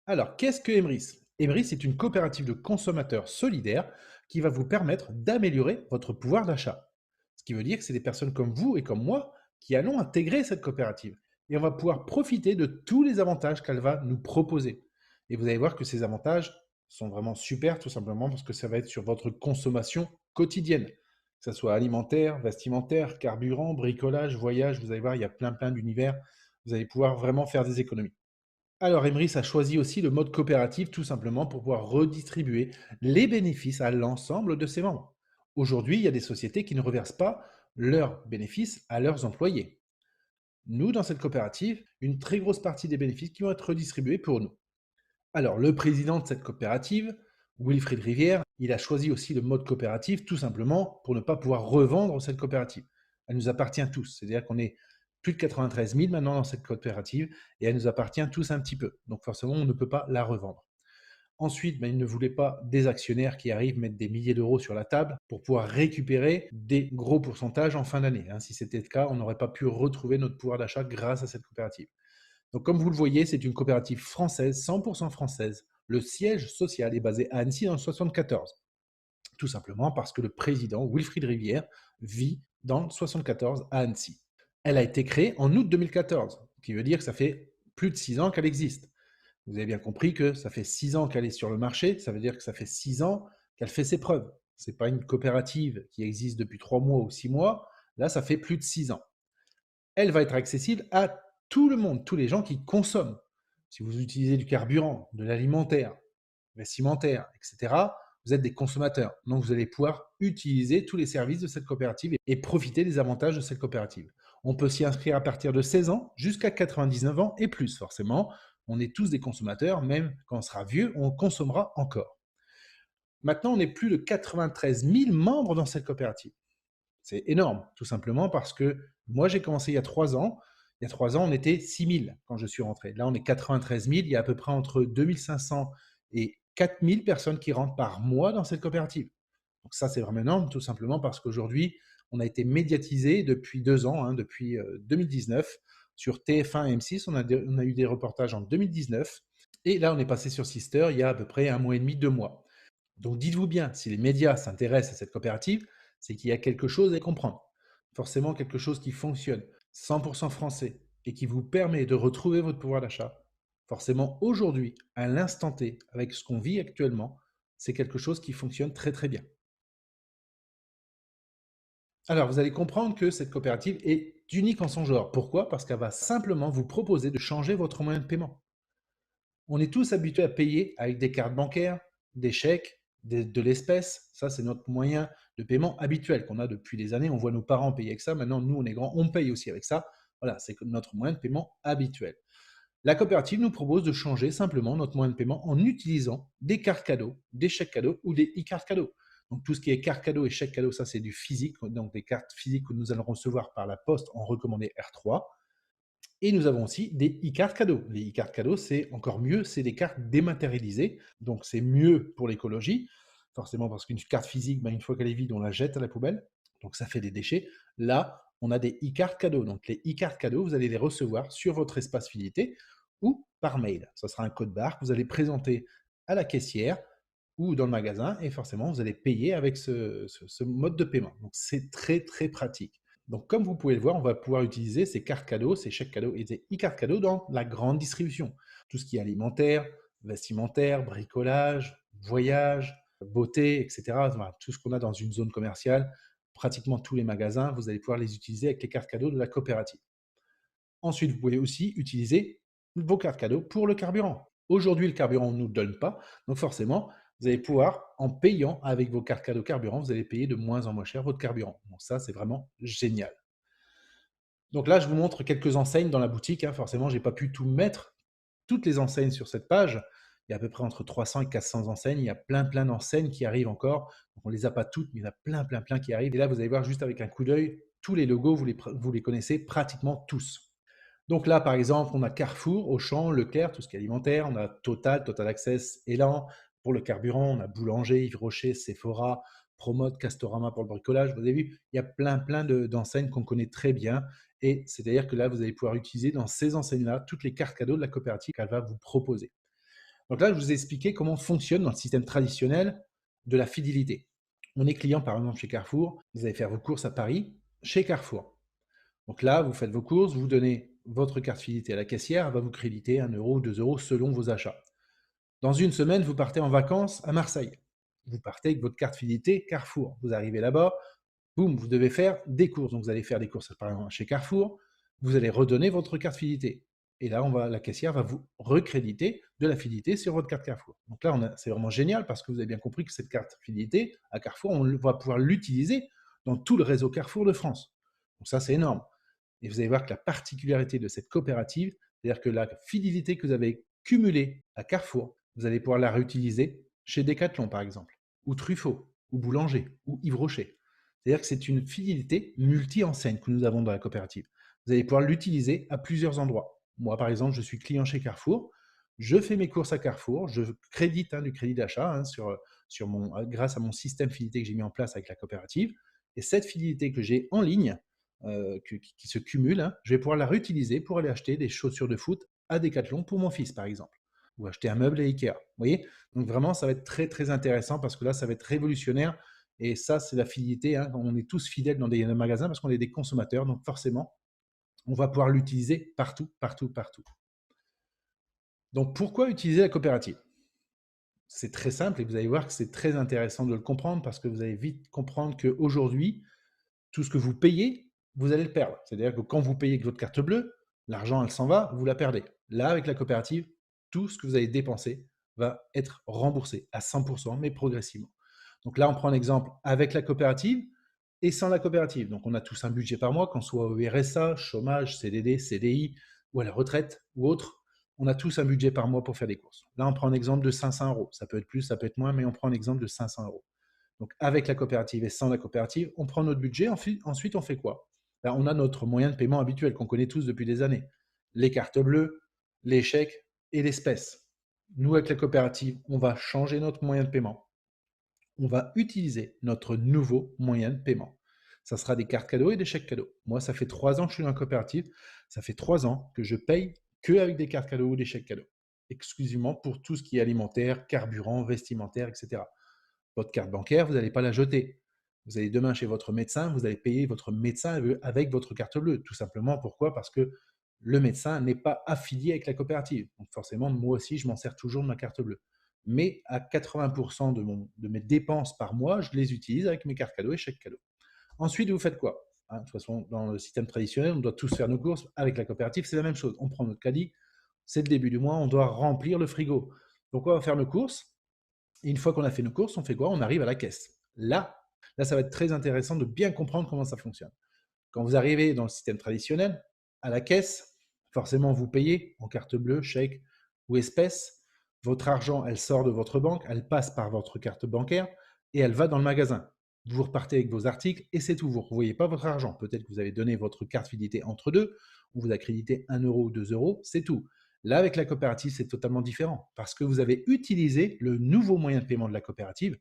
Alors, qu'est-ce que Emrys? Emrys est une coopérative de consommateurs solidaires qui va vous permettre d'améliorer votre pouvoir d'achat. Ce qui veut dire que c'est des personnes comme vous et comme moi qui allons intégrer cette coopérative. Et on va pouvoir profiter de tous les avantages qu'elle va nous proposer. Et vous allez voir que ces avantages sont vraiment super, tout simplement parce que ça va être sur votre consommation quotidienne. Que ce soit alimentaire, vestimentaire, carburant, bricolage, voyage, vous allez voir, il y a plein d'univers. Vous allez pouvoir vraiment faire des économies. Alors, Emrys a choisi aussi le mode coopératif tout simplement pour pouvoir redistribuer les bénéfices à l'ensemble de ses membres. Aujourd'hui, il y a des sociétés qui ne reversent pas leurs bénéfices à leurs employés. Nous, dans cette coopérative, une très grosse partie des bénéfices qui vont être redistribués pour nous. Alors, le président de cette coopérative, Wilfried Rivière, il a choisi aussi le mode coopératif tout simplement pour ne pas pouvoir revendre cette coopérative. Elle nous appartient tous. C'est-à-dire qu'on est plus de 93 000 maintenant dans cette coopérative et elle nous appartient tous un petit peu. Donc forcément, on ne peut pas la revendre. Ensuite, il ne voulait pas des actionnaires qui arrivent mettre des milliers d'euros sur la table pour pouvoir récupérer des gros pourcentages en fin d'année. Si c'était le cas, on n'aurait pas pu retrouver notre pouvoir d'achat grâce à cette coopérative. Donc, comme vous le voyez, c'est une coopérative française, 100% française. Le siège social est basé à Annecy dans le 74. Tout simplement parce que le président, Wilfried Rivière, vit dans le 74 à Annecy. Elle a été créée en août 2014, ce qui veut dire que ça fait plus de 6 ans qu'elle existe. Vous avez bien compris que ça fait 6 ans qu'elle est sur le marché, ça veut dire que ça fait 6 ans qu'elle fait ses preuves. Ce n'est pas une coopérative qui existe depuis 3 mois ou 6 mois, là ça fait plus de 6 ans. Elle va être accessible à tout le monde, tous les gens qui consomment. Si vous utilisez du carburant, de l'alimentaire, vestimentaire, etc., vous êtes des consommateurs. Donc, vous allez pouvoir utiliser tous les services de cette coopérative et profiter des avantages de cette coopérative. On peut s'y inscrire à partir de 16 ans jusqu'à 99 ans et plus, forcément. On est tous des consommateurs, même quand on sera vieux, on consommera encore. Maintenant, on est plus de 93 000 membres dans cette coopérative. C'est énorme, tout simplement parce que moi, j'ai commencé il y a 3 ans. Il y a 3 ans, on était 6 000 quand je suis rentré. Là, on est 93 000. Il y a à peu près entre 2 500 et 4 000 personnes qui rentrent par mois dans cette coopérative. Donc ça, c'est vraiment énorme, tout simplement parce qu'aujourd'hui, on a été médiatisé depuis 2 ans, depuis 2019, sur TF1 et M6. On a eu des reportages en 2019. Et là, on est passé sur Sister il y a à peu près un mois et demi, 2 mois. Donc dites-vous bien, si les médias s'intéressent à cette coopérative, c'est qu'il y a quelque chose à comprendre. Forcément quelque chose qui fonctionne 100% français et qui vous permet de retrouver votre pouvoir d'achat. Forcément aujourd'hui, à l'instant T, avec ce qu'on vit actuellement, c'est quelque chose qui fonctionne très bien. Alors vous allez comprendre que cette coopérative est unique en son genre. Pourquoi? Parce qu'elle va simplement vous proposer de changer votre moyen de paiement. On est tous habitués à payer avec des cartes bancaires, des chèques, de l'espèce. Ça, c'est notre moyen de paiement habituel qu'on a depuis des années. On voit nos parents payer avec ça. Maintenant, nous, on est grands, on paye aussi avec ça. Voilà, c'est notre moyen de paiement habituel. La coopérative nous propose de changer simplement notre moyen de paiement en utilisant des cartes cadeaux, des chèques cadeaux ou des e-cartes cadeaux. Donc tout ce qui est cartes cadeaux et chèques cadeaux, ça c'est du physique, donc des cartes physiques que nous allons recevoir par la poste en recommandé R3. Et nous avons aussi des e-cartes cadeaux. Les e-cartes cadeaux, c'est encore mieux, c'est des cartes dématérialisées. Donc c'est mieux pour l'écologie, forcément parce qu'une carte physique, une fois qu'elle est vide, on la jette à la poubelle. Donc ça fait des déchets. Là, on a des e-cartes cadeaux. Donc les e-cartes cadeaux, vous allez les recevoir sur votre espace fidélité ou par mail. Ce sera un code barre que vous allez présenter à la caissière ou dans le magasin et forcément, vous allez payer avec ce mode de paiement. Donc c'est très pratique. Donc, comme vous pouvez le voir, on va pouvoir utiliser ces cartes cadeaux, ces chèques cadeaux et ces e-cartes cadeaux dans la grande distribution. Tout ce qui est alimentaire, vestimentaire, bricolage, voyage, beauté, etc. Voilà, tout ce qu'on a dans une zone commerciale, pratiquement tous les magasins, vous allez pouvoir les utiliser avec les cartes cadeaux de la coopérative. Ensuite, vous pouvez aussi utiliser vos cartes cadeaux pour le carburant. Aujourd'hui, le carburant, on ne nous le donne pas. Donc forcément, vous allez pouvoir, en payant avec vos cartes cadeaux carburant, vous allez payer de moins en moins cher votre carburant. Donc ça, c'est vraiment génial. Donc là, je vous montre quelques enseignes dans la boutique. Forcément, je n'ai pas pu tout mettre, toutes les enseignes sur cette page. Il y a à peu près entre 300 et 400 enseignes. Il y a plein d'enseignes qui arrivent encore. Donc on ne les a pas toutes, mais il y en a plein qui arrivent. Et là, vous allez voir juste avec un coup d'œil, tous les logos, vous les connaissez pratiquement tous. Donc là, par exemple, on a Carrefour, Auchan, Leclerc, tout ce qui est alimentaire. On a Total, Total Access, Elan pour le carburant. On a Boulanger, Yves Rocher, Sephora, Promote, Castorama pour le bricolage. Vous avez vu, il y a plein d'enseignes qu'on connaît très bien. Et c'est-à-dire que là, vous allez pouvoir utiliser dans ces enseignes-là toutes les cartes cadeaux de la coopérative qu'elle va vous proposer. Donc là, je vous ai expliqué comment fonctionne dans le système traditionnel de la fidélité. On est client par exemple chez Carrefour, vous allez faire vos courses à Paris chez Carrefour. Donc là, vous faites vos courses, vous donnez votre carte fidélité à la caissière, elle va vous créditer 1 euro, 2 euros selon vos achats. Dans une semaine, vous partez en vacances à Marseille. Vous partez avec votre carte fidélité Carrefour. Vous arrivez là-bas, boum, vous devez faire des courses. Donc vous allez faire des courses par exemple chez Carrefour, vous allez redonner votre carte fidélité. Et là, la caissière va vous recréditer de la fidélité sur votre carte Carrefour. Donc là, c'est vraiment génial parce que vous avez bien compris que cette carte fidélité à Carrefour, on va pouvoir l'utiliser dans tout le réseau Carrefour de France. Donc ça, c'est énorme. Et vous allez voir que la particularité de cette coopérative, c'est-à-dire que la fidélité que vous avez cumulée à Carrefour, vous allez pouvoir la réutiliser chez Decathlon, par exemple, ou Truffaut, ou Boulanger, ou Yves Rocher. C'est-à-dire que c'est une fidélité multi-enseigne que nous avons dans la coopérative. Vous allez pouvoir l'utiliser à plusieurs endroits. Moi, par exemple, je suis client chez Carrefour. Je fais mes courses à Carrefour. Je crédite du crédit d'achat grâce à mon système fidélité que j'ai mis en place avec la coopérative. Et cette fidélité que j'ai en ligne, qui se cumule, hein, je vais pouvoir la réutiliser pour aller acheter des chaussures de foot à Decathlon pour mon fils, par exemple, ou acheter un meuble à Ikea. Vous voyez? Donc vraiment, ça va être très, très intéressant parce que là, ça va être révolutionnaire. Et ça, c'est la fidélité, hein. On est tous fidèles dans des magasins parce qu'on est des consommateurs. Donc forcément, on va pouvoir l'utiliser partout, partout, partout. Donc pourquoi utiliser la coopérative? C'est très simple et vous allez voir que c'est très intéressant de le comprendre parce que vous allez vite comprendre qu'aujourd'hui, tout ce que vous payez, vous allez le perdre. C'est-à-dire que quand vous payez avec votre carte bleue, l'argent, elle s'en va, vous la perdez. Là, avec la coopérative, tout ce que vous avez dépensé va être remboursé à 100%, mais progressivement. Donc là, on prend l'exemple avec la coopérative et sans la coopérative. Donc on a tous un budget par mois, qu'on soit au RSA, chômage, CDD, CDI ou à la retraite ou autre. On a tous un budget par mois pour faire des courses. Là, on prend un exemple de 500 euros. Ça peut être plus, ça peut être moins, mais on prend un exemple de 500 euros. Donc, avec la coopérative et sans la coopérative, on prend notre budget. Ensuite, on fait quoi? Ben, on a notre moyen de paiement habituel qu'on connaît tous depuis des années. Les cartes bleues, les chèques et l'espèce. Nous, avec la coopérative, on va changer notre moyen de paiement. On va utiliser notre nouveau moyen de paiement. Ça sera des cartes cadeaux et des chèques cadeaux. Moi, ça fait 3 ans que je suis dans la coopérative. Ça fait 3 ans que je paye que avec des cartes cadeaux ou des chèques cadeaux. Exclusivement pour tout ce qui est alimentaire, carburant, vestimentaire, etc. Votre carte bancaire, vous n'allez pas la jeter. Vous allez demain chez votre médecin, vous allez payer votre médecin avec votre carte bleue. Tout simplement, pourquoi? Parce que le médecin n'est pas affilié avec la coopérative. Donc forcément, moi aussi, je m'en sers toujours de ma carte bleue. Mais à 80% de mes dépenses par mois, je les utilise avec mes cartes cadeaux et chèques cadeaux. Ensuite, vous faites quoi? De toute façon, dans le système traditionnel, on doit tous faire nos courses. Avec la coopérative, c'est la même chose. On prend notre caddie, c'est le début du mois, on doit remplir le frigo. Pourquoi on va faire nos courses? Et une fois qu'on a fait nos courses, on fait quoi? On arrive à la caisse. Là, ça va être très intéressant de bien comprendre comment ça fonctionne. Quand vous arrivez dans le système traditionnel, à la caisse, forcément, vous payez en carte bleue, chèque ou espèce. Votre argent, elle sort de votre banque, elle passe par votre carte bancaire et elle va dans le magasin. Vous repartez avec vos articles et c'est tout. Vous ne revoyez pas votre argent. Peut-être que vous avez donné votre carte fidélité entre deux, ou vous accréditez 1 euro ou 2 euros, c'est tout. Là, avec la coopérative, c'est totalement différent parce que vous avez utilisé le nouveau moyen de paiement de la coopérative.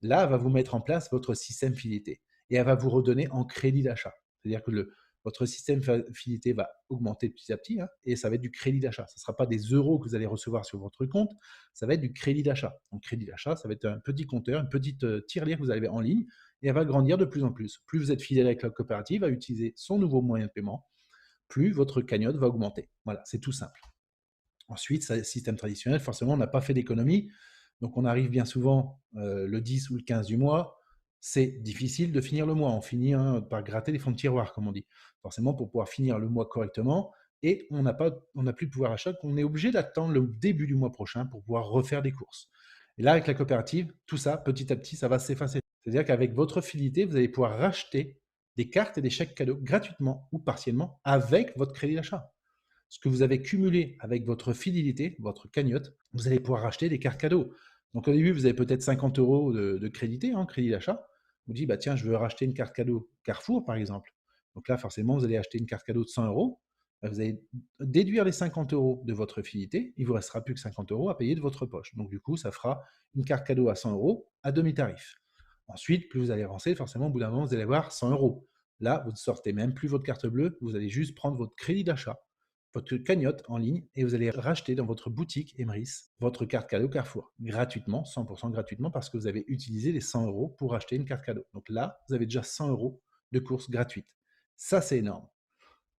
Là, elle va vous mettre en place votre système fidélité et elle va vous redonner en crédit d'achat. C'est-à-dire que votre système fidélité va augmenter petit à petit, hein, et ça va être du crédit d'achat. Ce ne sera pas des euros que vous allez recevoir sur votre compte, ça va être du crédit d'achat. Donc, crédit d'achat, ça va être un petit compteur, une petite tirelire que vous avez en ligne et elle va grandir de plus en plus. Plus vous êtes fidèle avec la coopérative à utiliser son nouveau moyen de paiement, plus votre cagnotte va augmenter. Voilà, c'est tout simple. Ensuite, système traditionnel, forcément, on n'a pas fait d'économie. Donc, on arrive bien souvent le 10 ou le 15 du mois. C'est difficile de finir le mois. On finit par gratter les fonds de tiroir, comme on dit. Forcément, pour pouvoir finir le mois correctement. Et on n'a plus de pouvoir d'achat, qu'on est obligé d'attendre le début du mois prochain pour pouvoir refaire des courses. Et là, avec la coopérative, tout ça, petit à petit, ça va s'effacer. C'est-à-dire qu'avec votre fidélité, vous allez pouvoir racheter des cartes et des chèques cadeaux gratuitement ou partiellement avec votre crédit d'achat. Ce que vous avez cumulé avec votre fidélité, votre cagnotte, vous allez pouvoir racheter des cartes cadeaux. Donc au début, vous avez peut-être 50 euros de crédité, crédit d'achat. Vous dites, bah, tiens, je veux racheter une carte cadeau Carrefour, par exemple. Donc là, forcément, vous allez acheter une carte cadeau de 100 euros. Bah, vous allez déduire les 50 euros de votre fidélité. Il ne vous restera plus que 50 euros à payer de votre poche. Donc du coup, ça fera une carte cadeau à 100 euros à demi-tarif. Ensuite, plus vous allez avancer, forcément, au bout d'un moment, vous allez avoir 100 euros. Là, vous ne sortez même plus votre carte bleue. Vous allez juste prendre votre crédit d'achat, votre cagnotte en ligne et vous allez racheter dans votre boutique Emrys votre carte cadeau Carrefour gratuitement, 100% gratuitement parce que vous avez utilisé les 100 euros pour acheter une carte cadeau. Donc là, vous avez déjà 100 euros de courses gratuites. Ça, c'est énorme.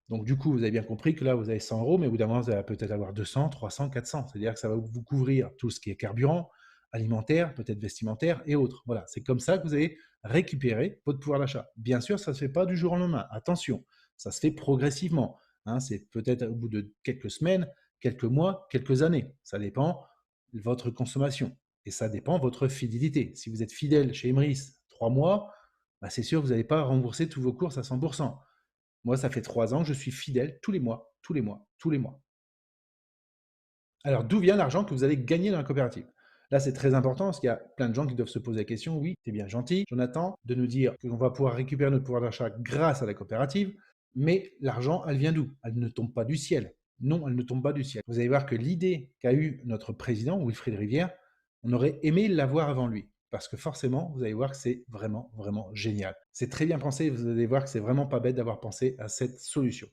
Donc du coup, vous avez bien compris que là, vous avez 100 euros, mais au bout d'un moment, vous allez peut-être avoir 200, 300, 400. C'est-à-dire que ça va vous couvrir tout ce qui est carburant, alimentaire, peut-être vestimentaire et autres. Voilà, c'est comme ça que vous allez récupérer votre pouvoir d'achat. Bien sûr, ça ne se fait pas du jour au lendemain. Attention, ça se fait progressivement. Hein, c'est peut-être au bout de quelques semaines, quelques mois, quelques années. Ça dépend de votre consommation et ça dépend de votre fidélité. Si vous êtes fidèle chez Emrys 3 mois, bah, c'est sûr que vous n'allez pas rembourser tous vos courses à 100%. Moi, ça fait 3 ans que je suis fidèle tous les mois, tous les mois, tous les mois. Alors, d'où vient l'argent que vous allez gagner dans la coopérative? Là, c'est très important parce qu'il y a plein de gens qui doivent se poser la question. Oui, c'est bien gentil, Jonathan, de nous dire qu'on va pouvoir récupérer notre pouvoir d'achat grâce à la coopérative, mais l'argent, elle vient d'où? Elle ne tombe pas du ciel. Non, elle ne tombe pas du ciel. Vous allez voir que l'idée qu'a eu notre président, Wilfried Rivière, on aurait aimé l'avoir avant lui. Parce que forcément, vous allez voir que c'est vraiment, vraiment génial. C'est très bien pensé, vous allez voir que c'est vraiment pas bête d'avoir pensé à cette solution.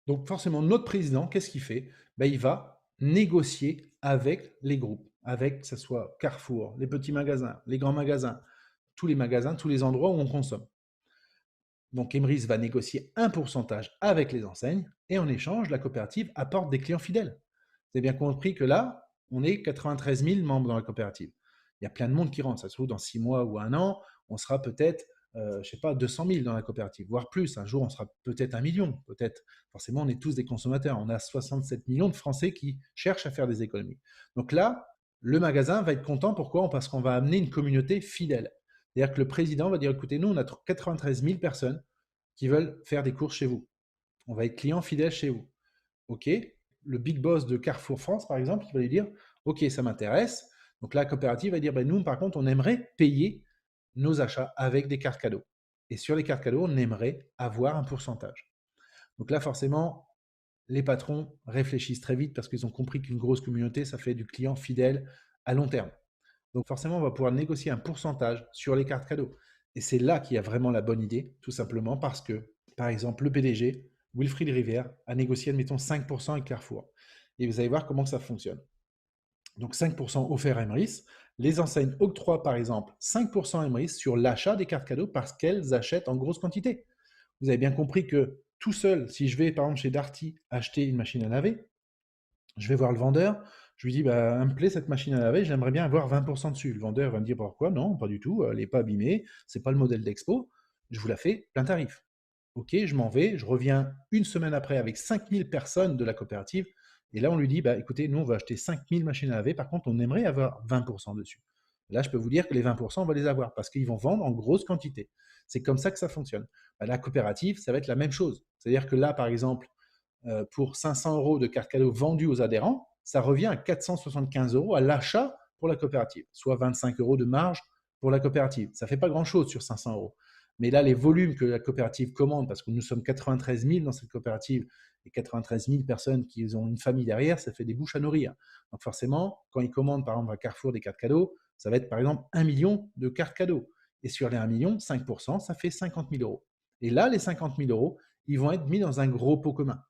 Donc forcément, notre président, qu'est-ce qu'il fait? Ben, il va négocier avec les groupes, avec que ce soit Carrefour, les petits magasins, les grands magasins, tous les endroits où on consomme. Donc Emrys va négocier un pourcentage avec les enseignes et en échange, la coopérative apporte des clients fidèles. Vous avez bien compris que là, on est 93 000 membres dans la coopérative. Il y a plein de monde qui rentre. Ça se trouve, dans 6 mois ou un an, on sera peut-être, je ne sais pas, 200 000 dans la coopérative, voire plus. Un jour, on sera peut-être 1 million. Peut-être, forcément, on est tous des consommateurs. On a 67 millions de Français qui cherchent à faire des économies. Donc là, le magasin va être content. Pourquoi? Parce qu'on va amener une communauté fidèle. C'est-à-dire que le président va dire, écoutez, nous, on a 93 000 personnes qui veulent faire des courses chez vous. On va être client fidèle chez vous. OK, le big boss de Carrefour France, par exemple, il va lui dire, OK, ça m'intéresse. Donc la coopérative va dire, ben, nous, par contre, on aimerait payer nos achats avec des cartes cadeaux. Et sur les cartes cadeaux, on aimerait avoir un pourcentage. Donc là, forcément, les patrons réfléchissent très vite parce qu'ils ont compris qu'une grosse communauté, ça fait du client fidèle à long terme. Donc forcément, on va pouvoir négocier un pourcentage sur les cartes cadeaux. Et c'est là qu'il y a vraiment la bonne idée, tout simplement parce que, par exemple, le PDG, Wilfried Rivière, a négocié, admettons, 5% avec Carrefour. Et vous allez voir comment ça fonctionne. Donc 5% offert à Emrys. Les enseignes octroient, par exemple, 5% à Emrys sur l'achat des cartes cadeaux parce qu'elles achètent en grosse quantité. Vous avez bien compris que tout seul, si je vais, par exemple, chez Darty acheter une machine à laver, je vais voir le vendeur, je lui dis, bah, elle me plaît cette machine à laver, j'aimerais bien avoir 20% dessus. Le vendeur va me dire, pourquoi? Non, pas du tout, elle n'est pas abîmée, c'est pas le modèle d'expo, je vous la fais plein tarif. Ok, je m'en vais, je reviens une semaine après avec 5000 personnes de la coopérative, et là on lui dit, bah, écoutez, nous on va acheter 5000 machines à laver, par contre on aimerait avoir 20% dessus. Là, je peux vous dire que les 20%, on va les avoir parce qu'ils vont vendre en grosse quantité. C'est comme ça que ça fonctionne. Bah, la coopérative, ça va être la même chose. C'est-à-dire que là, par exemple, pour 500 euros de carte cadeau vendue aux adhérents, ça revient à 475 euros à l'achat pour la coopérative, soit 25 euros de marge pour la coopérative. Ça ne fait pas grand-chose sur 500 euros. Mais là, les volumes que la coopérative commande, parce que nous sommes 93 000 dans cette coopérative et 93 000 personnes qui ont une famille derrière, ça fait des bouches à nourrir. Donc forcément, quand ils commandent par exemple à Carrefour des cartes cadeaux, ça va être par exemple 1 million de cartes cadeaux. Et sur les 1 million, 5%, ça fait 50 000 euros. Et là, les 50 000 euros, ils vont être mis dans un gros pot commun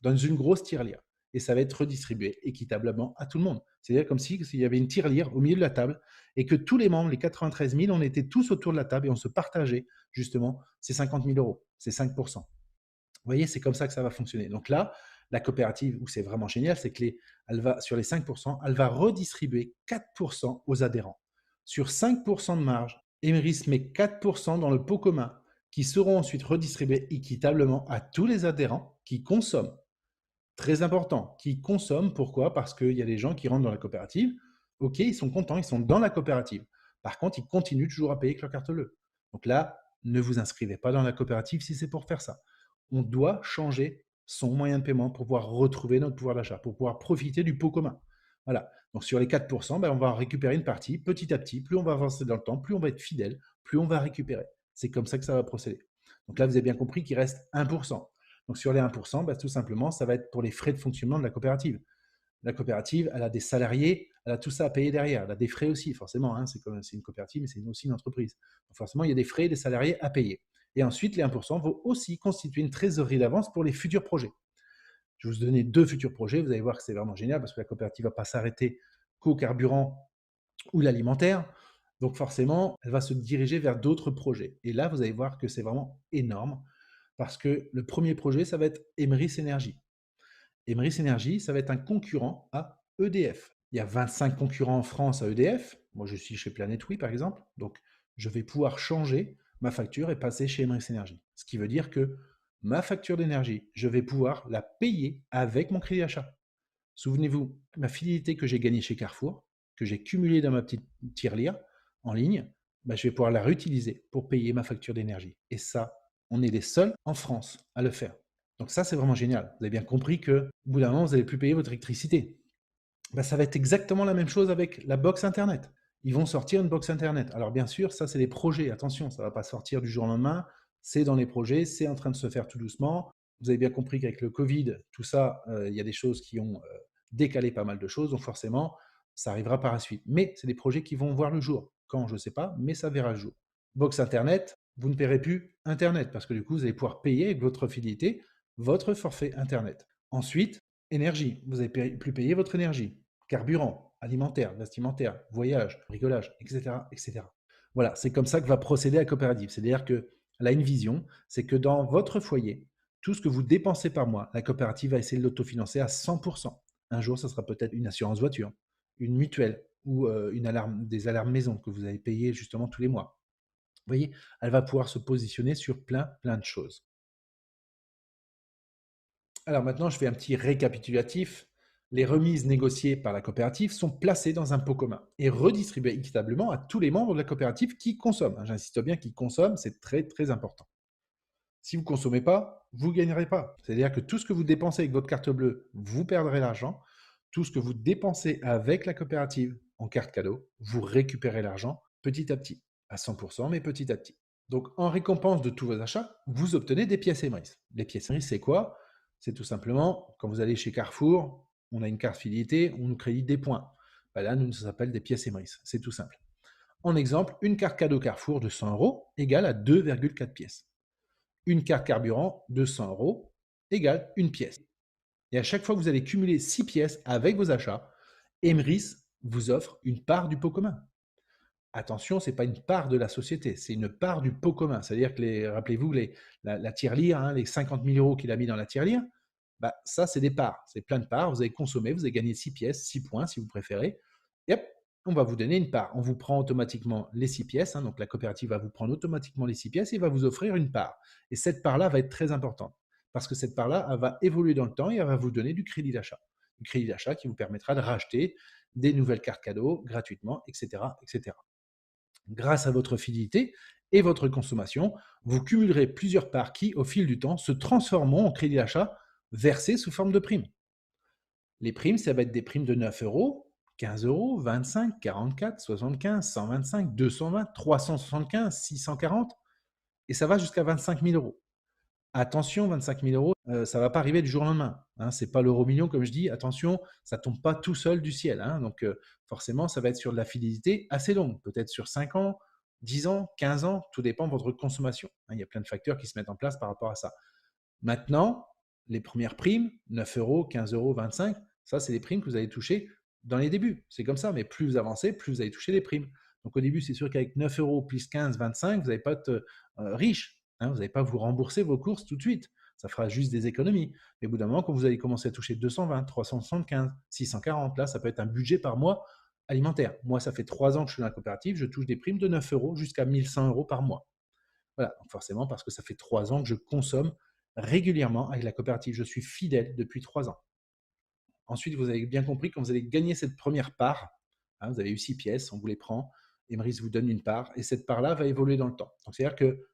dans une grosse tirelire. Et ça va être redistribué équitablement à tout le monde. C'est-à-dire comme s'il y avait une tirelire au milieu de la table et que tous les membres, les 93 000, on était tous autour de la table et on se partageait justement ces 50 000 euros, ces 5%. Vous voyez, c'est comme ça que ça va fonctionner. Donc là, la coopérative, où c'est vraiment génial, c'est que elle va, sur les 5%, elle va redistribuer 4% aux adhérents. Sur 5% de marge, Emeris met 4% dans le pot commun qui seront ensuite redistribués équitablement à tous les adhérents qui consomment. Très important, qui consomment. Pourquoi? Parce qu'il y a des gens qui rentrent dans la coopérative. OK, ils sont contents, ils sont dans la coopérative. Par contre, ils continuent toujours à payer avec leur carte bleue. Donc là, ne vous inscrivez pas dans la coopérative si c'est pour faire ça. On doit changer son moyen de paiement pour pouvoir retrouver notre pouvoir d'achat, pour pouvoir profiter du pot commun. Voilà. Donc sur les 4%, ben, on va récupérer une partie petit à petit. Plus on va avancer dans le temps, plus on va être fidèle, plus on va récupérer. C'est comme ça que ça va procéder. Donc là, vous avez bien compris qu'il reste 1%. Donc sur les 1%, bah, tout simplement, ça va être pour les frais de fonctionnement de la coopérative. La coopérative, elle a des salariés, elle a tout ça à payer derrière. Elle a des frais aussi, forcément. Hein, c'est une coopérative, mais c'est aussi une entreprise. Donc forcément, il y a des frais, des salariés à payer. Et ensuite, les 1% vont aussi constituer une trésorerie d'avance pour les futurs projets. Je vais vous donner 2 futurs projets, vous allez voir que c'est vraiment génial parce que la coopérative ne va pas s'arrêter qu'au carburant ou l'alimentaire. Donc forcément, elle va se diriger vers d'autres projets. Et là, vous allez voir que c'est vraiment énorme parce que le premier projet, ça va être Emeris Énergie. Emeris Énergie, ça va être un concurrent à EDF. Il y a 25 concurrents en France à EDF. Moi, je suis chez Planète Oui, par exemple. Donc, je vais pouvoir changer ma facture et passer chez Emeris Énergie. Ce qui veut dire que ma facture d'énergie, je vais pouvoir la payer avec mon crédit d'achat. Souvenez-vous, ma fidélité que j'ai gagnée chez Carrefour, que j'ai cumulée dans ma petite tirelire en ligne, bah, je vais pouvoir la réutiliser pour payer ma facture d'énergie. Et ça, on est les seuls en France à le faire. Donc ça, c'est vraiment génial. Vous avez bien compris qu'au bout d'un moment, vous n'allez plus payer votre électricité. Bah, ça va être exactement la même chose avec la box Internet. Ils vont sortir une box Internet. Alors bien sûr, ça, c'est des projets. Attention, ça ne va pas sortir du jour au lendemain. C'est dans les projets, c'est en train de se faire tout doucement. Vous avez bien compris qu'avec le Covid, tout ça, il y a des choses qui ont décalé pas mal de choses. Donc forcément, ça arrivera par la suite. Mais c'est des projets qui vont voir le jour. Quand, je ne sais pas, mais ça verra le jour. Box Internet, vous ne paierez plus Internet parce que du coup, vous allez pouvoir payer avec votre fidélité votre forfait Internet. Ensuite, énergie, vous n'allez plus payer votre énergie. Carburant, alimentaire, vestimentaire, voyage, bricolage, etc., etc. Voilà, c'est comme ça que va procéder la coopérative. C'est-à-dire qu'elle a une vision, c'est que dans votre foyer, tout ce que vous dépensez par mois, la coopérative va essayer de l'autofinancer à 100%. Un jour, ça sera peut-être une assurance voiture, une mutuelle ou une alarme, des alarmes maison que vous allez payer justement tous les mois. Vous voyez, elle va pouvoir se positionner sur plein de choses. Alors maintenant, je fais un petit récapitulatif. Les remises négociées par la coopérative sont placées dans un pot commun et redistribuées équitablement à tous les membres de la coopérative qui consomment. J'insiste bien, qui consomment, c'est très important. Si vous ne consommez pas, vous ne gagnerez pas. C'est-à-dire que tout ce que vous dépensez avec votre carte bleue, vous perdrez l'argent. Tout ce que vous dépensez avec la coopérative en carte cadeau, vous récupérez l'argent petit à petit, à 100%, mais petit à petit. Donc, en récompense de tous vos achats, vous obtenez des pièces Emeris. Les pièces Emeris, c'est quoi? C'est tout simplement, quand vous allez chez Carrefour, on a une carte fidélité, on nous crédite des points. Ben là, nous, ça s'appelle des pièces Emeris. C'est tout simple. En exemple, une carte cadeau Carrefour de 100 euros égale à 2,4 pièces. Une carte carburant de 100 euros égale une pièce. Et à chaque fois que vous allez cumuler 6 pièces avec vos achats, Emeris vous offre une part du pot commun. Attention, ce n'est pas une part de la société, c'est une part du pot commun. C'est-à-dire que, rappelez-vous, la tirelire, hein, les 50 000 euros qu'il a mis dans la tirelire, bah, ça, c'est des parts. C'est plein de parts. Vous avez consommé, vous avez gagné 6 pièces, 6 points si vous préférez. Et hop, on va vous donner une part. On vous prend automatiquement les 6 pièces. Hein, donc la coopérative va vous prendre automatiquement les 6 pièces et va vous offrir une part. Et cette part-là va être très importante parce que cette part-là, elle va évoluer dans le temps et elle va vous donner du crédit d'achat. Du crédit d'achat qui vous permettra de racheter des nouvelles cartes cadeaux gratuitement, etc., etc. Grâce à votre fidélité et votre consommation, vous cumulerez plusieurs parts qui, au fil du temps, se transformeront en crédit d'achat versés sous forme de primes. Les primes, ça va être des primes de 9 euros, 15 euros, 25, 44, 75, 125, 220, 375, 640, et ça va jusqu'à 25 000 euros. Attention, 25 000 euros, ça ne va pas arriver du jour au lendemain. Hein, ce n'est pas l'euro million, comme je dis. Attention, ça ne tombe pas tout seul du ciel. Hein, donc, forcément, ça va être sur de la fidélité assez longue, peut-être sur 5 ans, 10 ans, 15 ans, tout dépend de votre consommation. Hein, il y a plein de facteurs qui se mettent en place par rapport à ça. Maintenant, les premières primes, 9 euros, 15 euros, 25, ça, c'est des primes que vous allez toucher dans les débuts. C'est comme ça, mais plus vous avancez, plus vous allez toucher des primes. Donc, au début, c'est sûr qu'avec 9 euros plus 15, 25, vous n'allez pas être riche. Hein, vous n'allez pas vous rembourser vos courses tout de suite. Ça fera juste des économies. Mais au bout d'un moment, quand vous allez commencer à toucher 220, 375, 640, là, ça peut être un budget par mois alimentaire. Moi, ça fait 3 ans que je suis dans la coopérative, je touche des primes de 9 euros jusqu'à 1100 euros par mois. Voilà, donc forcément, parce que ça fait 3 ans que je consomme régulièrement avec la coopérative. Je suis fidèle depuis 3 ans. Ensuite, vous avez bien compris, quand vous allez gagner cette première part, hein, vous avez eu 6 pièces, on vous les prend, Emeris vous donne une part, et cette part-là va évoluer dans le temps. Donc, c'est-à-dire que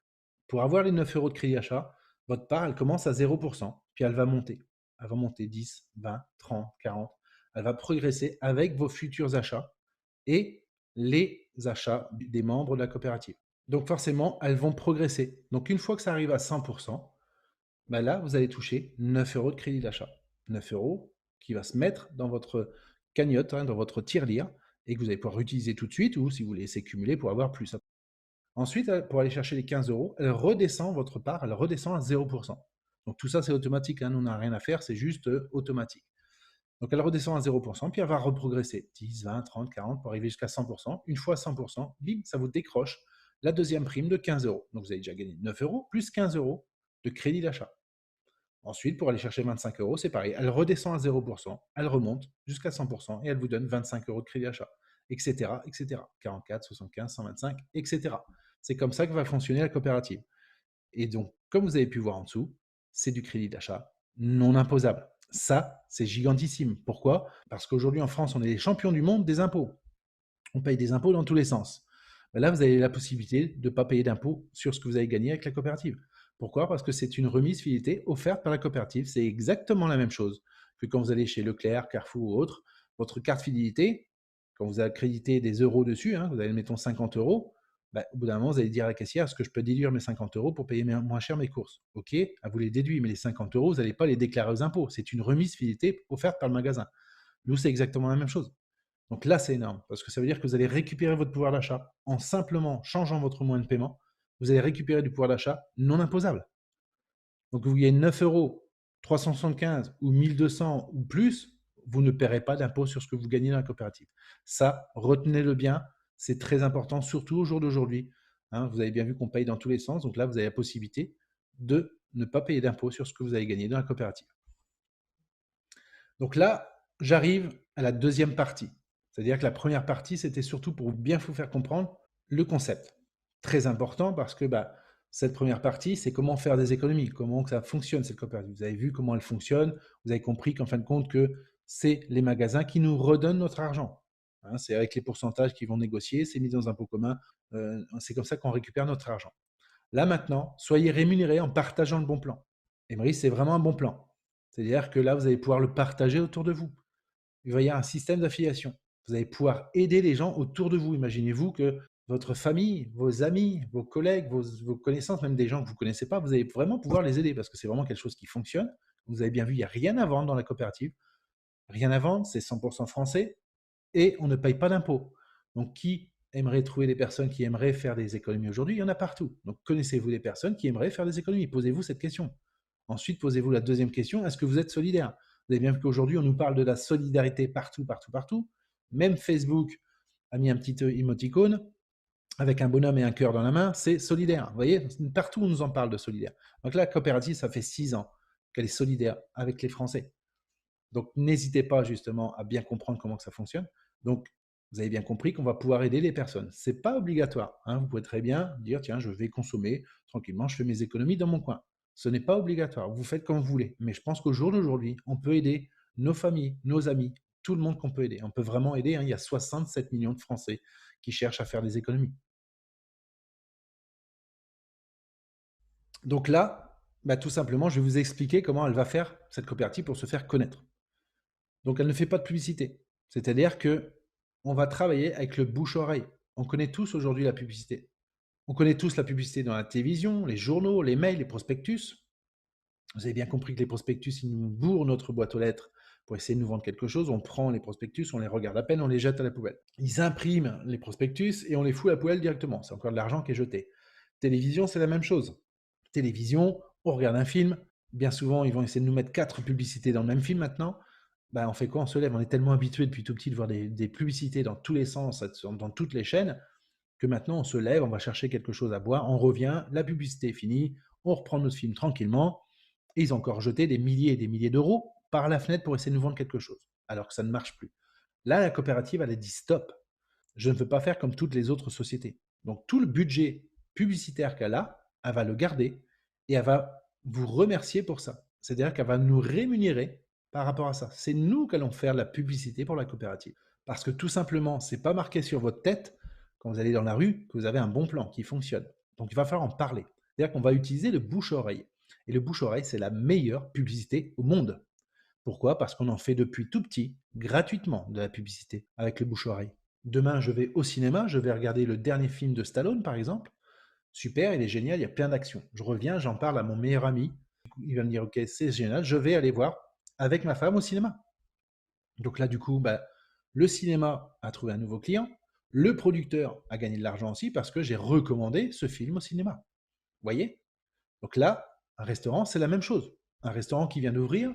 pour avoir les 9 euros de crédit achat, votre part, elle commence à 0%, puis elle va monter. Elle va monter 10, 20, 30, 40. Elle va progresser avec vos futurs achats et les achats des membres de la coopérative. Donc forcément, elles vont progresser. Donc une fois que ça arrive à 100%, bah là, vous allez toucher 9 euros de crédit d'achat. 9 euros qui va se mettre dans votre cagnotte, hein, dans votre tirelire, et que vous allez pouvoir utiliser tout de suite, ou si vous voulez laisser cumuler pour avoir plus. Ensuite, pour aller chercher les 15 euros, elle redescend votre part, elle redescend à 0%. Donc tout ça, c'est automatique, hein, nous, on n'a rien à faire, c'est juste automatique. Donc elle redescend à 0%, puis elle va reprogresser 10, 20, 30, 40 pour arriver jusqu'à 100%. Une fois 100%, bim, ça vous décroche la deuxième prime de 15 euros. Donc vous avez déjà gagné 9 euros plus 15 euros de crédit d'achat. Ensuite, pour aller chercher 25 euros, c'est pareil. Elle redescend à 0%, elle remonte jusqu'à 100% et elle vous donne 25 euros de crédit d'achat, etc., etc. 44, 75, 125, etc. C'est comme ça que va fonctionner la coopérative. Et donc, comme vous avez pu voir en dessous, c'est du crédit d'achat non imposable. Ça, c'est gigantissime. Pourquoi? Parce qu'aujourd'hui, en France, on est les champions du monde des impôts. On paye des impôts dans tous les sens. Ben là, vous avez la possibilité de ne pas payer d'impôts sur ce que vous avez gagné avec la coopérative. Pourquoi? Parce que c'est une remise fidélité offerte par la coopérative. C'est exactement la même chose que quand vous allez chez Leclerc, Carrefour ou autre. Votre carte fidélité, quand vous accréditez des euros dessus, hein, vous avez, mettons, 50 euros, ben, au bout d'un moment, vous allez dire à la caissière, est-ce que je peux déduire mes 50 euros pour payer moins cher mes courses? Ok, vous les déduisez, mais les 50 euros, vous n'allez pas les déclarer aux impôts. C'est une remise fidélité offerte par le magasin. Nous, c'est exactement la même chose. Donc là, c'est énorme, parce que ça veut dire que vous allez récupérer votre pouvoir d'achat en simplement changeant votre moyen de paiement. Vous allez récupérer du pouvoir d'achat non imposable. Donc vous gagnez 9 euros, 375 ou 1200 ou plus, vous ne paierez pas d'impôt sur ce que vous gagnez dans la coopérative. Ça, retenez-le bien, c'est très important, surtout au jour d'aujourd'hui. Hein, vous avez bien vu qu'on paye dans tous les sens, donc là, vous avez la possibilité de ne pas payer d'impôt sur ce que vous avez gagné dans la coopérative. Donc là, j'arrive à la deuxième partie. C'est-à-dire que la première partie, c'était surtout pour bien vous faire comprendre le concept. Très important parce que cette première partie, c'est comment faire des économies, comment ça fonctionne cette coopérative. Vous avez vu comment elle fonctionne, vous avez compris qu'en fin de compte, que c'est les magasins qui nous redonnent notre argent. Hein, c'est avec les pourcentages qu'ils vont négocier, c'est mis dans un pot commun, c'est comme ça qu'on récupère notre argent. Là maintenant, soyez rémunérés en partageant le bon plan. Emery, c'est vraiment un bon plan. C'est-à-dire que là, vous allez pouvoir le partager autour de vous. Il va y avoir un système d'affiliation. Vous allez pouvoir aider les gens autour de vous. Imaginez-vous que votre famille, vos amis, vos collègues, vos connaissances, même des gens que vous ne connaissez pas, vous allez vraiment pouvoir les aider parce que c'est vraiment quelque chose qui fonctionne. Vous avez bien vu, il n'y a rien à vendre dans la coopérative. Rien à vendre, c'est 100% français et on ne paye pas d'impôts. Donc, qui aimerait trouver des personnes qui aimeraient faire des économies aujourd'hui? Il y en a partout. Donc, connaissez-vous des personnes qui aimeraient faire des économies? Posez-vous cette question. Ensuite, posez-vous la deuxième question, est-ce que vous êtes solidaire? Vous avez bien vu qu'aujourd'hui, on nous parle de la solidarité partout, partout, partout. Même Facebook a mis un petit émoticône avec un bonhomme et un cœur dans la main, c'est solidaire. Vous voyez, partout on nous en parle de solidaire. Donc là, la coopérative, ça fait 6 ans qu'elle est solidaire avec les Français. Donc n'hésitez pas justement à bien comprendre comment que ça fonctionne. Donc vous avez bien compris qu'on va pouvoir aider les personnes. Ce n'est pas obligatoire. Hein. Vous pouvez très bien dire, tiens, je vais consommer tranquillement, je fais mes économies dans mon coin. Ce n'est pas obligatoire. Vous faites comme vous voulez. Mais je pense qu'au jour d'aujourd'hui, on peut aider nos familles, nos amis, tout le monde qu'on peut aider. On peut vraiment aider. Hein. Il y a 67 millions de Français qui cherchent à faire des économies. Donc là, tout simplement, je vais vous expliquer comment elle va faire, cette coopérative, pour se faire connaître. Donc elle ne fait pas de publicité. C'est-à-dire que on va travailler avec le bouche-oreille. On connaît tous aujourd'hui la publicité. On connaît tous la publicité dans la télévision, les journaux, les mails, les prospectus. Vous avez bien compris que les prospectus, ils nous bourrent notre boîte aux lettres pour essayer de nous vendre quelque chose. On prend les prospectus, on les regarde à peine, on les jette à la poubelle. Ils impriment les prospectus et on les fout à la poubelle directement. C'est encore de l'argent qui est jeté. Télévision, c'est la même chose. Télévision, on regarde un film. Bien souvent, ils vont essayer de nous mettre 4 publicités dans le même film maintenant. On fait quoi? On se lève. On est tellement habitué depuis tout petit de voir des publicités dans tous les sens, dans toutes les chaînes, que maintenant on se lève, on va chercher quelque chose à boire, on revient, la publicité est finie, on reprend notre film tranquillement, et ils ont encore jeté des milliers et des milliers d'euros par la fenêtre pour essayer de nous vendre quelque chose, alors que ça ne marche plus. Là, la coopérative, elle a dit stop. Je ne veux pas faire comme toutes les autres sociétés. Donc tout le budget publicitaire qu'elle a, elle va le garder et elle va vous remercier pour ça. C'est-à-dire qu'elle va nous rémunérer par rapport à ça. C'est nous qui allons faire la publicité pour la coopérative. Parce que tout simplement, ce n'est pas marqué sur votre tête quand vous allez dans la rue que vous avez un bon plan qui fonctionne. Donc il va falloir en parler. C'est-à-dire qu'on va utiliser le bouche-oreille. Et le bouche-oreille, c'est la meilleure publicité au monde. Pourquoi? Parce qu'on en fait depuis tout petit, gratuitement, de la publicité avec le bouche-oreille. Demain, je vais au cinéma, je vais regarder le dernier film de Stallone, par exemple. Super, il est génial, il y a plein d'actions. Je reviens, j'en parle à mon meilleur ami. Il va me dire, ok, c'est génial, je vais aller voir avec ma femme au cinéma. Donc là, du coup, le cinéma a trouvé un nouveau client. Le producteur a gagné de l'argent aussi parce que j'ai recommandé ce film au cinéma. Vous voyez? Donc là, Un restaurant, c'est la même chose. Un restaurant qui vient d'ouvrir,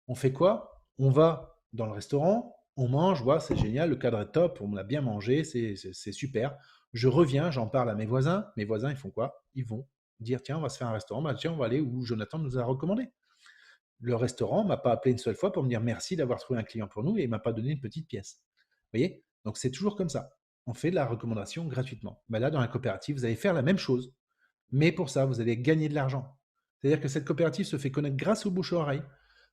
on fait quoi? On va dans le restaurant, on mange, ouais, c'est génial, le cadre est top, on a bien mangé, c'est super. Je reviens, j'en parle à mes voisins. Mes voisins, ils font quoi? Ils vont dire, tiens, on va se faire un restaurant, bah, tiens, on va aller où Jonathan nous a recommandé. Le restaurant m'a pas appelé une seule fois pour me dire merci d'avoir trouvé un client pour nous et il m'a pas donné une petite pièce. Vous voyez? Donc c'est toujours comme ça. On fait de la recommandation gratuitement. Ben là, dans la coopérative, vous allez faire la même chose, mais pour ça, vous allez gagner de l'argent. C'est-à-dire que cette coopérative se fait connaître grâce au bouche à oreille.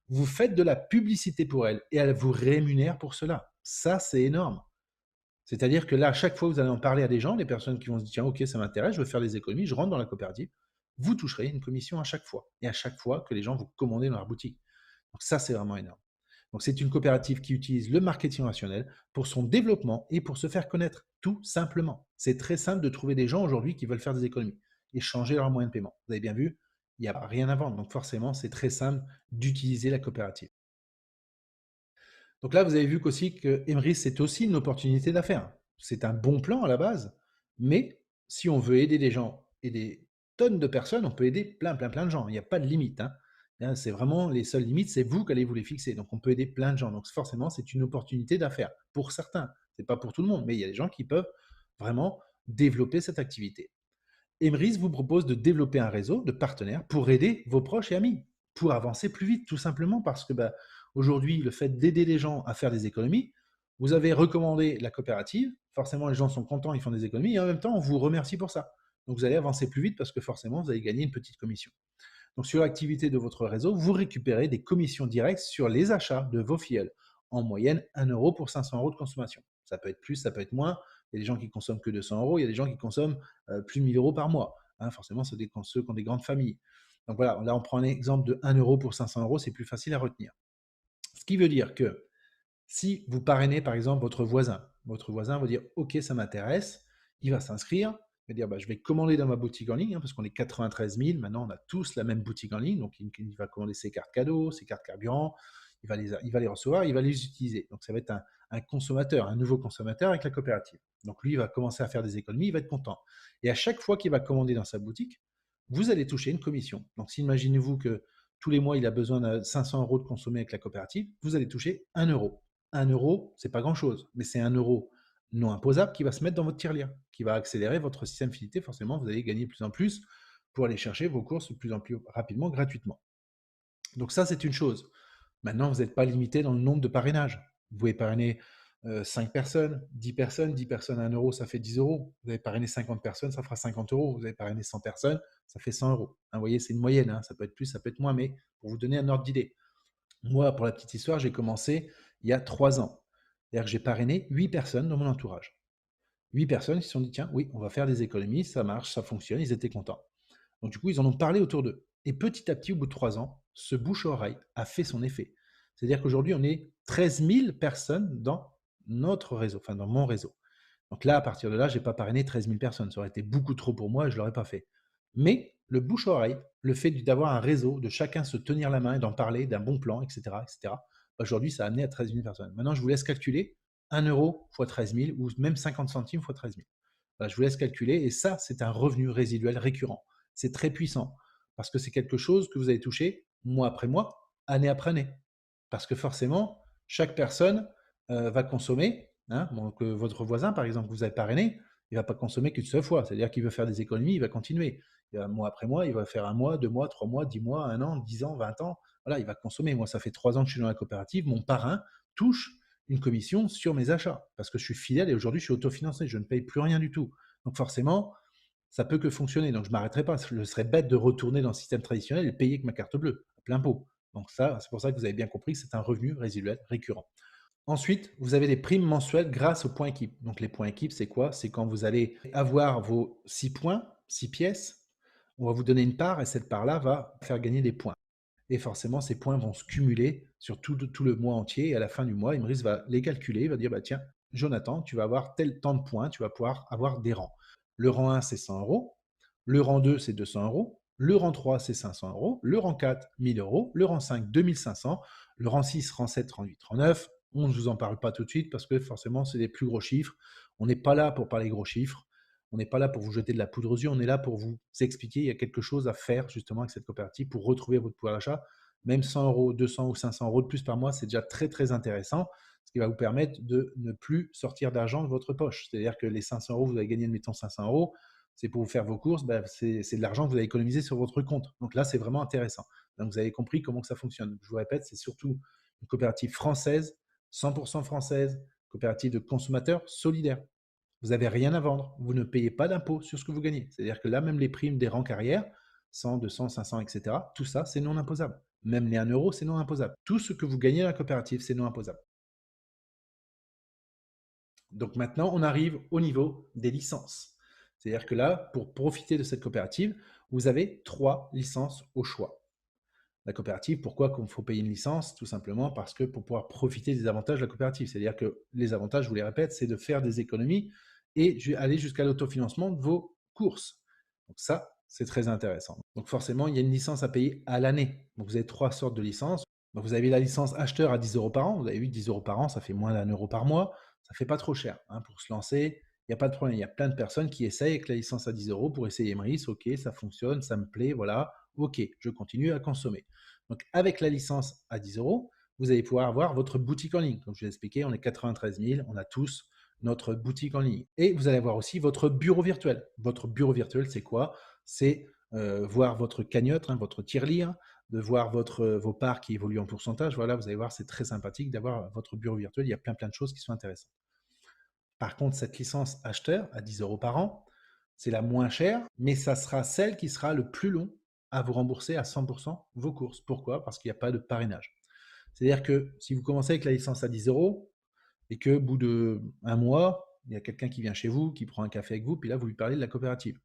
Vous faites de la publicité pour elle et elle vous rémunère pour cela. Ça, c'est énorme. C'est-à-dire que là, à chaque fois que vous allez en parler à des gens, des personnes qui vont se dire, tiens, ok, ça m'intéresse, je veux faire des économies, je rentre dans la coopérative, vous toucherez une commission à chaque fois. Et à chaque fois que les gens vous commandent dans leur boutique. Donc ça, c'est vraiment énorme. Donc c'est une coopérative qui utilise le marketing relationnel pour son développement et pour se faire connaître, tout simplement. C'est très simple de trouver des gens aujourd'hui qui veulent faire des économies et changer leurs moyens de paiement. Vous avez bien vu, il n'y a rien à vendre. Donc forcément, c'est très simple d'utiliser la coopérative. Donc là, vous avez vu qu'aussi que Emery, c'est aussi une opportunité d'affaires. C'est un bon plan à la base, mais si on veut aider des gens et des tonnes de personnes, on peut aider plein de gens. Il n'y a pas de limite, hein. Hein, c'est vraiment les seules limites, c'est vous qui allez vous les fixer. Donc on peut aider plein de gens. Donc forcément, c'est une opportunité d'affaires pour certains. C'est pas pour tout le monde, mais il y a des gens qui peuvent vraiment développer cette activité. Emeris vous propose de développer un réseau de partenaires pour aider vos proches et amis, pour avancer plus vite, tout simplement parce que bah, aujourd'hui, le fait d'aider les gens à faire des économies, vous avez recommandé la coopérative, forcément les gens sont contents, ils font des économies, et en même temps, on vous remercie pour ça. Donc vous allez avancer plus vite parce que forcément, vous allez gagner une petite commission. Donc sur l'activité de votre réseau, vous récupérez des commissions directes sur les achats de vos filleuls. En moyenne, 1 € pour 500 € de consommation. Ça peut être plus, ça peut être moins. Il y a des gens qui consomment que 200 €, il y a des gens qui consomment plus de 1 000 € par mois. Hein, forcément, c'est ceux qui ont des grandes familles. Donc voilà, là on prend un exemple de 1 € pour 500 €, c'est plus facile à retenir. Ce qui veut dire que si vous parrainez par exemple votre voisin va dire ok ça m'intéresse, il va s'inscrire, il va dire bah, je vais commander dans ma boutique en ligne, hein, parce qu'on est 93 000, maintenant on a tous la même boutique en ligne, donc il va commander ses cartes cadeaux, ses cartes carburant, il va les recevoir, il va les utiliser. Donc ça va être un consommateur, un nouveau consommateur avec la coopérative. Donc lui, il va commencer à faire des économies, il va être content. Et à chaque fois qu'il va commander dans sa boutique, vous allez toucher une commission. Donc si imaginez-vous que tous les mois, il a besoin de 500 € de consommer avec la coopérative, vous allez toucher 1 €. 1 €, c'est pas grand-chose, mais c'est 1 € non imposable qui va se mettre dans votre tirelire, qui va accélérer votre système fidélité. Forcément, vous allez gagner de plus en plus pour aller chercher vos courses de plus en plus rapidement, gratuitement. Donc ça, c'est une chose. Maintenant, vous n'êtes pas limité dans le nombre de parrainages. Vous pouvez parrainer 5 personnes, 10 personnes à 1 €, ça fait 10 €. Vous avez parrainé 50 personnes, ça fera 50 €. Vous avez parrainé 100 personnes, ça fait 100 €. Hein, vous voyez, c'est une moyenne, hein. Ça peut être plus, ça peut être moins, mais pour vous donner un ordre d'idée. Moi, pour la petite histoire, j'ai commencé il y a 3 ans. C'est-à-dire que j'ai parrainé 8 personnes dans mon entourage. 8 personnes qui se sont dit, tiens, oui, on va faire des économies, ça marche, ça fonctionne, ils étaient contents. Donc du coup, ils en ont parlé autour d'eux. Et petit à petit, au bout de 3 ans, ce bouche-à-oreille a fait son effet. C'est-à-dire qu'aujourd'hui, on est 13 000 personnes dans notre réseau, enfin dans mon réseau. Donc là, à partir de là, je n'ai pas parrainé 13 000 personnes. Ça aurait été beaucoup trop pour moi et je ne l'aurais pas fait. Mais le bouche-à-oreille, le fait d'avoir un réseau, de chacun se tenir la main et d'en parler, d'un bon plan, etc., aujourd'hui, ça a amené à 13 000 personnes. Maintenant, je vous laisse calculer 1 € fois 13 000 ou même 50 centimes fois 13 000. Voilà, je vous laisse calculer. Et ça, c'est un revenu résiduel récurrent. C'est très puissant parce que c'est quelque chose que vous allez toucher mois après mois, année après année. Parce que forcément, chaque personne va consommer. Hein, donc, votre voisin, par exemple, que vous avez parrainé, il ne va pas consommer qu'une seule fois. C'est-à-dire qu'il veut faire des économies, il va continuer. Mois après mois, il va faire 1 mois, 2 mois, 3 mois, 10 mois, 1 an, 10 ans, 20 ans. Voilà, il va consommer. Moi, ça fait 3 ans que je suis dans la coopérative. Mon parrain touche une commission sur mes achats parce que je suis fidèle et aujourd'hui, je suis autofinancé. Je ne paye plus rien du tout. Donc forcément, ça peut que fonctionner. Donc je ne m'arrêterai pas. Je serais bête de retourner dans le système traditionnel et payer avec ma carte bleue, à plein pot. Donc ça, c'est pour ça que vous avez bien compris que c'est un revenu résiduel récurrent. Ensuite, vous avez des primes mensuelles grâce aux points équipe. Donc les points équipe, c'est quoi? C'est quand vous allez avoir vos 6 points, 6 pièces, on va vous donner une part et cette part-là va faire gagner des points. Et forcément, ces points vont se cumuler sur tout le mois entier. Et à la fin du mois, Imris va les calculer. Il va dire, bah, tiens, Jonathan, tu vas avoir tel temps de points, tu vas pouvoir avoir des rangs. Le rang 1, c'est 100 €. Le rang 2, c'est 200 €. Le rang 3, c'est 500 €. Le rang 4, 1 000 €. Le rang 5, 2 500. Le rang 6, rang 7, rang 8, rang 9. On ne vous en parle pas tout de suite parce que forcément, c'est des plus gros chiffres. On n'est pas là pour parler gros chiffres. On n'est pas là pour vous jeter de la poudre aux yeux, on est là pour vous expliquer, il y a quelque chose à faire justement avec cette coopérative pour retrouver votre pouvoir d'achat. Même 100 euros, 200 ou 500 euros de plus par mois, c'est déjà très très intéressant, ce qui va vous permettre de ne plus sortir d'argent de votre poche. C'est-à-dire que les 500 euros, vous avez gagné, admettons 500 euros, c'est pour vous faire vos courses, ben, c'est de l'argent que vous avez économisé sur votre compte. Donc là, c'est vraiment intéressant. Donc vous avez compris comment ça fonctionne. Je vous répète, c'est surtout une coopérative française, 100% française, coopérative de consommateurs solidaires. Vous n'avez rien à vendre. Vous ne payez pas d'impôt sur ce que vous gagnez. C'est-à-dire que là, même les primes des rangs carrières, 100, 200, 500, etc., tout ça, c'est non imposable. Même les 1 euro, c'est non imposable. Tout ce que vous gagnez dans la coopérative, c'est non imposable. Donc maintenant, on arrive au niveau des licences. C'est-à-dire que là, pour profiter de cette coopérative, vous avez 3 licences au choix. La coopérative, pourquoi il faut payer une licence? Tout simplement parce que pour pouvoir profiter des avantages de la coopérative. C'est-à-dire que les avantages, je vous les répète, c'est de faire des économies et aller jusqu'à l'autofinancement de vos courses. Donc ça, c'est très intéressant. Donc forcément, il y a une licence à payer à l'année. Donc vous avez 3 sortes de licences. Donc vous avez la licence acheteur à 10 euros par an. Vous avez vu, 10 euros par an, ça fait moins d'1 euro par mois. Ça fait pas trop cher hein, pour se lancer. Il n'y a pas de problème. Il y a plein de personnes qui essayent avec la licence à 10 euros pour essayer Emrys. Ok, ça fonctionne, ça me plaît, voilà. Ok, je continue à consommer. Donc, avec la licence à 10 euros, vous allez pouvoir avoir votre boutique en ligne. Comme je vous l'ai expliqué, on est 93 000, on a tous notre boutique en ligne. Et vous allez avoir aussi votre bureau virtuel. Votre bureau virtuel, c'est quoi? C'est voir votre cagnotte, hein, votre tirelire, de voir vos parts qui évoluent en pourcentage. Voilà, vous allez voir, c'est très sympathique d'avoir votre bureau virtuel. Il y a plein de choses qui sont intéressantes. Par contre, cette licence acheteur à 10 euros par an, c'est la moins chère, mais ça sera celle qui sera le plus long à vous rembourser à 100% vos courses. Pourquoi? Parce qu'il n'y a pas de parrainage. C'est-à-dire que si vous commencez avec la licence à 10 euros et qu'au bout d'un mois, il y a quelqu'un qui vient chez vous, qui prend un café avec vous, puis là, vous lui parlez de la coopérative.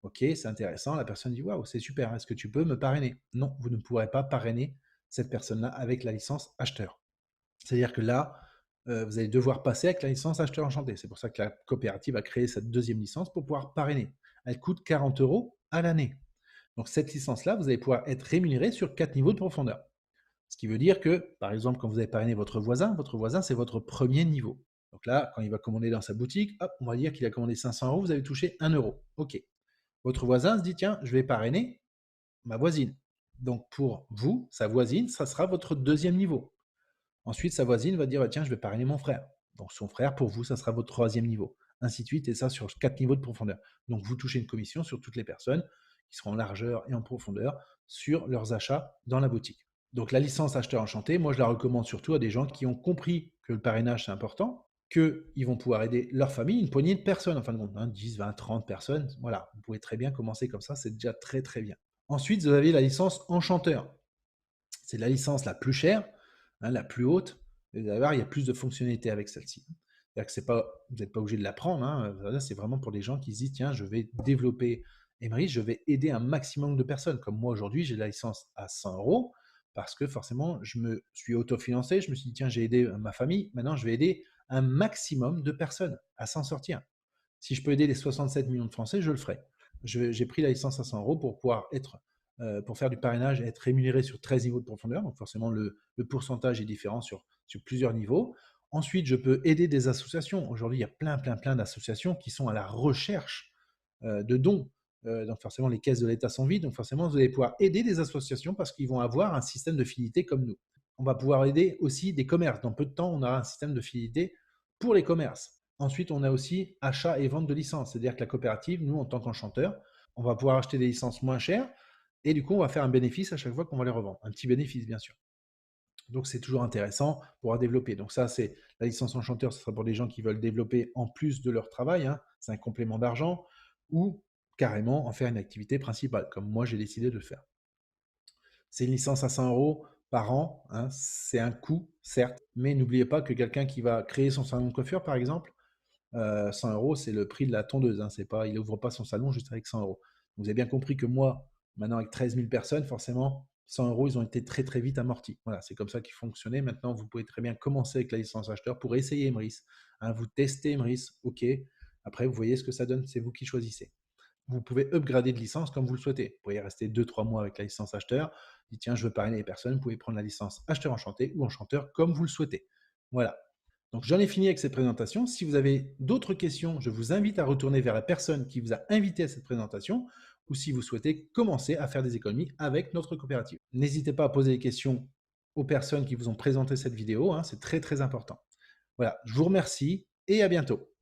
Ok, c'est intéressant. La personne dit waouh, c'est super, est-ce que tu peux me parrainer? Non, vous ne pourrez pas parrainer cette personne-là avec la licence acheteur. C'est-à-dire que là, vous allez devoir passer avec la licence acheteur enchanté. C'est pour ça que la coopérative a créé cette deuxième licence pour pouvoir parrainer. Elle coûte 40 euros à l'année. Donc cette licence-là, vous allez pouvoir être rémunéré sur 4 niveaux de profondeur. Ce qui veut dire que, par exemple, quand vous avez parrainé votre voisin, c'est votre premier niveau. Donc là, quand il va commander dans sa boutique, hop, on va dire qu'il a commandé 500 euros, vous avez touché 1 euro. OK. Votre voisin se dit, tiens, je vais parrainer ma voisine. Donc pour vous, sa voisine, ça sera votre deuxième niveau. Ensuite, sa voisine va dire bah, tiens, je vais parrainer mon frère. Donc son frère, pour vous, ça sera votre troisième niveau. Ainsi de suite, et ça sur 4 niveaux de profondeur. Donc vous touchez une commission sur toutes les personnes qui seront en largeur et en profondeur sur leurs achats dans la boutique. Donc la licence acheteur enchanté, moi je la recommande surtout à des gens qui ont compris que le parrainage c'est important, qu'ils vont pouvoir aider leur famille, une poignée de personnes, en fin de compte, hein, 10, 20, 30 personnes. Voilà, vous pouvez très bien commencer comme ça, c'est déjà très très bien. Ensuite, vous avez la licence enchanteur. C'est la licence la plus chère, hein, la plus haute. Et vous allez voir, il y a plus de fonctionnalités avec celle-ci. C'est-à-dire que vous n'êtes pas obligé de la prendre. Hein. C'est vraiment pour des gens qui se disent tiens, je vais développer Emery, je vais aider un maximum de personnes. Comme moi aujourd'hui, j'ai la licence à 100 euros parce que forcément, je me suis autofinancé. Je me suis dit tiens, j'ai aidé ma famille. Maintenant, je vais aider un maximum de personnes à s'en sortir. Si je peux aider les 67 millions de Français, je le ferai. J'ai pris la licence à 100 euros pour pouvoir pour faire du parrainage et être rémunéré sur 13 niveaux de profondeur. Donc forcément, le pourcentage est différent sur plusieurs niveaux. Ensuite, je peux aider des associations. Aujourd'hui, il y a plein d'associations qui sont à la recherche de dons. Donc forcément, les caisses de l'État sont vides. Donc forcément, vous allez pouvoir aider des associations parce qu'ils vont avoir un système de fidélité comme nous. On va pouvoir aider aussi des commerces. Dans peu de temps, on aura un système de fidélité pour les commerces. Ensuite, on a aussi achat et vente de licences. C'est-à-dire que la coopérative, nous, en tant qu'enchanteur, on va pouvoir acheter des licences moins chères et du coup, on va faire un bénéfice à chaque fois qu'on va les revendre. Un petit bénéfice, bien sûr. Donc, c'est toujours intéressant pour pouvoir développer. Donc, ça, c'est la licence enchanteur. Ce sera pour des gens qui veulent développer en plus de leur travail. Hein. C'est un complément d'argent ou carrément en faire une activité principale, comme moi, j'ai décidé de le faire. C'est une licence à 100 euros par an. Hein. C'est un coût, certes, mais n'oubliez pas que quelqu'un qui va créer son salon de coiffure, par exemple, 100 euros, c'est le prix de la tondeuse. Hein. Il n'ouvre pas son salon juste avec 100 euros. Vous avez bien compris que moi, maintenant avec 13 000 personnes, forcément, 100 euros, ils ont été très très vite amortis. Voilà, c'est comme ça qu'ils fonctionnaient. Maintenant, vous pouvez très bien commencer avec la licence acheteur pour essayer Emrys. Hein, vous testez Emrys, ok. Après, vous voyez ce que ça donne, c'est vous qui choisissez. Vous pouvez upgrader de licence comme vous le souhaitez. Vous pouvez rester 2-3 mois avec la licence acheteur. Dites, tiens, je veux parrainer les personnes. Vous pouvez prendre la licence acheteur enchanté ou enchanteur comme vous le souhaitez. Voilà. Donc j'en ai fini avec cette présentation. Si vous avez d'autres questions, je vous invite à retourner vers la personne qui vous a invité à cette présentation ou si vous souhaitez commencer à faire des économies avec notre coopérative. N'hésitez pas à poser des questions aux personnes qui vous ont présenté cette vidéo, hein, c'est très très important. Voilà, je vous remercie et à bientôt.